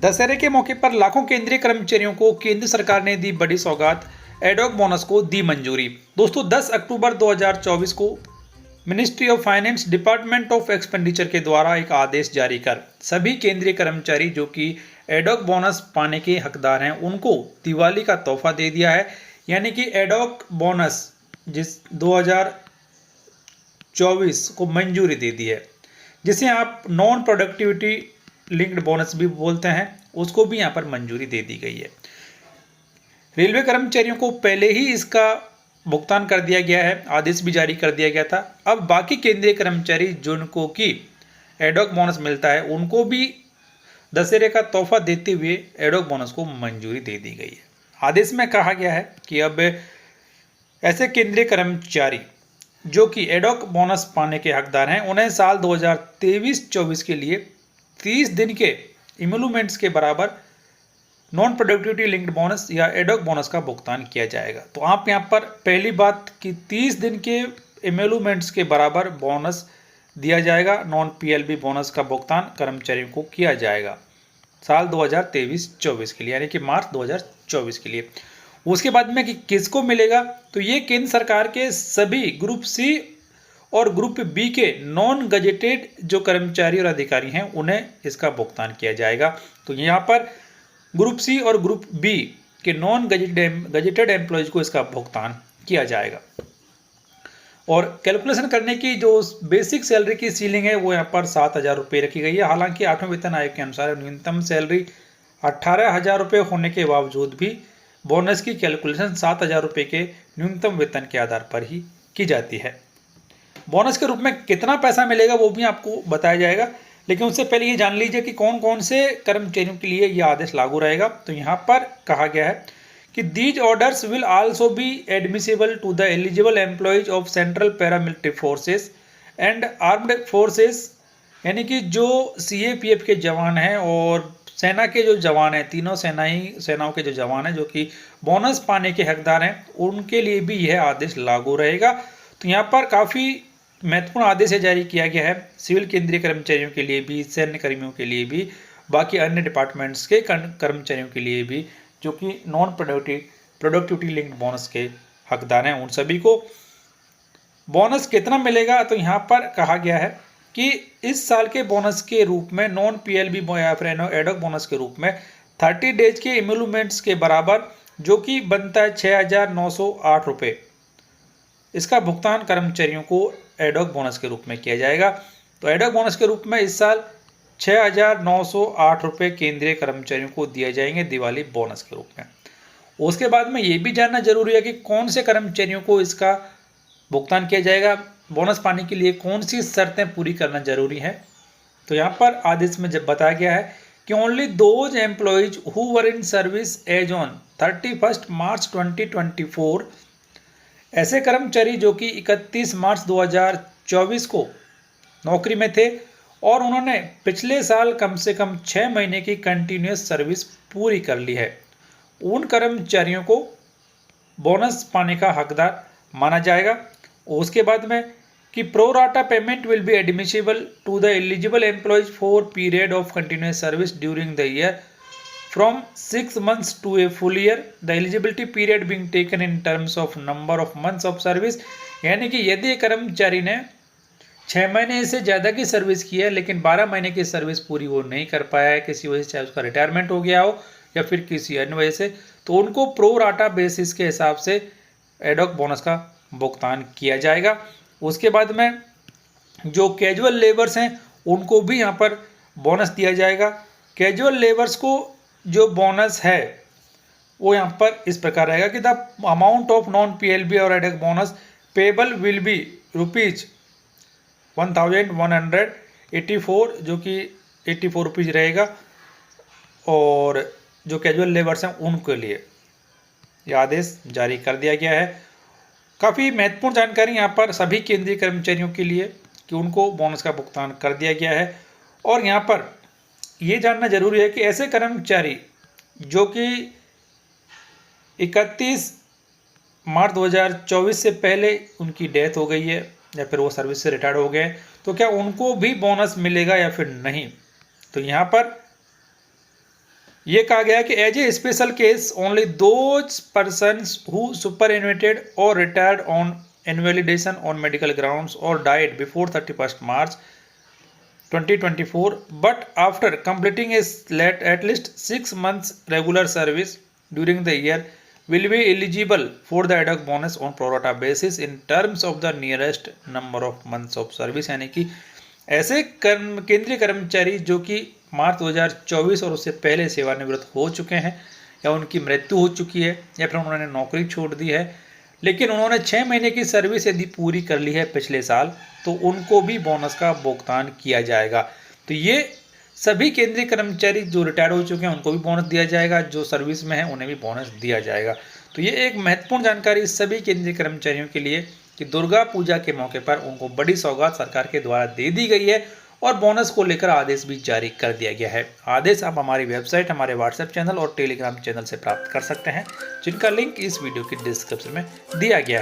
दशहरे के मौके पर लाखों केंद्रीय कर्मचारियों को केंद्र सरकार ने दी बड़ी सौगात, एडॉक बोनस को दी मंजूरी। दोस्तों 10 अक्टूबर 2024 को ministry of finance department of expenditure के द्वारा एक आदेश जारी कर सभी केंद्रीय कर्मचारी जो कि एडॉक बोनस पाने के हकदार हैं उनको दिवाली का तोहफा दे दिया है। यानी कि एडॉक बोनस जिस 2024 को मंजूरी दे दी है, जिसे आप नॉन प्रोडक्टिविटी लिंक्ड बोनस भी बोलते हैं, उसको भी यहाँ पर मंजूरी दे दी गई है। रेलवे कर्मचारियों को पहले ही इसका भुगतान कर दिया गया है, आदेश भी जारी कर दिया गया था। अब बाकी केंद्रीय कर्मचारी जिनको कि एडॉक बोनस मिलता है उनको भी दशहरे का तोहफा देते हुए एडॉक बोनस को मंजूरी दे दी गई है। आदेश में कहा गया है कि अब ऐसे केंद्रीय कर्मचारी जो कि एडॉक बोनस पाने के हकदार हैं उन्हें साल 2023-24 के लिए 30 दिन के इमोलूमेंट्स के बराबर नॉन प्रोडक्टिविटी लिंक्ड बोनस या एडॉक बोनस का भुगतान किया जाएगा। तो आप यहाँ पर पहली बात कि 30 दिन के इमोलूमेंट्स के बराबर बोनस दिया जाएगा, नॉन पीएलबी बोनस का भुगतान कर्मचारियों को किया जाएगा साल 2023-24 के लिए, यानी कि मार्च 2024 के लिए। उसके बाद में कि किसको मिलेगा, तो ये केंद्र सरकार के सभी ग्रुप सी और ग्रुप बी के नॉन गजेटेड जो कर्मचारी और अधिकारी हैं उन्हें इसका भुगतान किया जाएगा। तो यहाँ पर ग्रुप सी और ग्रुप बी के नॉन गजेटेड एम्प्लॉयज को इसका भुगतान किया जाएगा। और कैलकुलेशन करने की जो बेसिक सैलरी की सीलिंग है वो यहाँ पर 7,000 रुपये रखी गई है। हालांकि 8वें वेतन आयोग के अनुसार न्यूनतम सैलरी 18,000 रुपये होने के बावजूद भी बोनस की कैलकुलेशन 7,000 रुपये के न्यूनतम वेतन के आधार पर ही की जाती है। बोनस के रूप में कितना पैसा मिलेगा वो भी आपको बताया जाएगा, लेकिन उससे पहले ये जान लीजिए कि कौन कौन से कर्मचारियों के लिए यह आदेश लागू रहेगा। तो यहाँ पर कहा गया है कि these orders will also be admissible to the eligible employees of central paramilitary forces and armed forces, यानी कि जो सीएपीएफ के जवान हैं और सेना के जो जवान हैं, तीनों सेनाओं के जो जवान हैं जो कि बोनस पाने के हकदार हैं, उनके लिए भी यह आदेश लागू रहेगा। तो यहाँ पर काफ़ी महत्वपूर्ण आदेश जारी किया गया है सिविल केंद्रीय कर्मचारियों के लिए भी, सैन्य कर्मियों के लिए भी, बाकी अन्य डिपार्टमेंट्स के कर्मचारियों के लिए भी जो कि नॉन प्रोडक्टिविटी लिंक्ड बोनस के हकदार हैं, उन सभी को बोनस कितना मिलेगा। तो यहाँ पर कहा गया है कि इस साल के बोनस के रूप में नॉन पीएलबी या फिर एडॉक बोनस के रूप में 30 डेज के इमोलूमेंट्स के बराबर जो कि बनता है 6,908 रुपये, इसका भुगतान कर्मचारियों को एडॉक बोनस के रूप में किया जाएगा। तो एडॉक बोनस के रूप में इस साल 6,908 रुपये केंद्रीय कर्मचारियों को दिए जाएंगे दिवाली बोनस के रूप में। उसके बाद में ये भी जानना जरूरी है कि कौन से कर्मचारियों को इसका भुगतान किया जाएगा, बोनस पाने के लिए कौन सी शर्तें पूरी करना जरूरी है। तो यहाँ पर आदेश में जब बताया गया है कि only those employees who were in service as on 31 March 2024, ऐसे कर्मचारी जो कि 31 मार्च 2024 को नौकरी में थे और उन्होंने पिछले साल कम से कम 6 महीने की कंटिन्यूस सर्विस पूरी कर ली है, उन कर्मचारियों को बोनस पाने का हकदार माना जाएगा। उसके बाद में कि pro rata payment will be admissible to the eligible employees for period of continuous service during the year from 6 months to a full year, the eligibility period being taken in terms of number of months of service। यानी कि यदि कर्मचारी ने 6 महीने से ज़्यादा की service की है लेकिन 12 महीने की सर्विस पूरी वो नहीं कर पाया है किसी वजह से, चाहे उसका रिटायरमेंट हो गया हो या फिर किसी अन्य वजह से, तो उनको प्रो राटा बेसिस के हिसाब से एडॉक बोनस का भुगतान किया जाएगा। उसके बाद में जो कैजुअल लेबर्स हैं उनको भी यहाँ पर बोनस दिया जाएगा। कैजुअल लेबर्स को जो बोनस है वो यहाँ पर इस प्रकार रहेगा कि the amount of non PLB और ad hoc bonus payable will be ₹1,184, जो कि 84 रुपीज़ रहेगा, और जो कैजुअल लेबर्स हैं उनके लिए यह आदेश जारी कर दिया गया है। काफ़ी महत्वपूर्ण जानकारी यहाँ पर सभी केंद्रीय कर्मचारियों के लिए कि उनको बोनस का भुगतान कर दिया गया है। और यहाँ पर ये जानना जरूरी है कि ऐसे कर्मचारी जो कि 31 मार्च 2024 से पहले उनकी डेथ हो गई है या फिर वो सर्विस से रिटायर्ड हो गए, तो क्या उनको भी बोनस मिलेगा या फिर नहीं। तो यहाँ पर ये कहा गया है कि as a special case only those persons who superannuated और retired on invalidation on medical grounds और died before 31 March 2024 but after completing at least 6 months regular service during the year will be eligible for the ad hoc bonus on pro rata basis in terms of the nearest number of months of service। यानी कि ऐसे केंद्रीय कर्मचारी जो कि मार्च 2024 और उससे पहले सेवानिवृत्त हो चुके हैं या उनकी मृत्यु हो चुकी है या फिर उन्होंने नौकरी छोड़ दी है, लेकिन उन्होंने 6 महीने की सर्विस यदि पूरी कर ली है पिछले साल, तो उनको भी बोनस का भुगतान किया जाएगा। तो ये सभी केंद्रीय कर्मचारी जो रिटायर हो चुके हैं उनको भी बोनस दिया जाएगा, जो सर्विस में है उन्हें भी बोनस दिया जाएगा। तो ये एक महत्वपूर्ण जानकारी सभी केंद्रीय कर्मचारियों के लिए कि दुर्गा पूजा के मौके पर उनको बड़ी सौगात सरकार के द्वारा दे दी गई है और बोनस को लेकर आदेश भी जारी कर दिया गया है। आदेश आप हमारी वेबसाइट, हमारे व्हाट्सएप चैनल और टेलीग्राम चैनल से प्राप्त कर सकते हैं, जिनका लिंक इस वीडियो की डिस्क्रिप्शन में दिया गया है।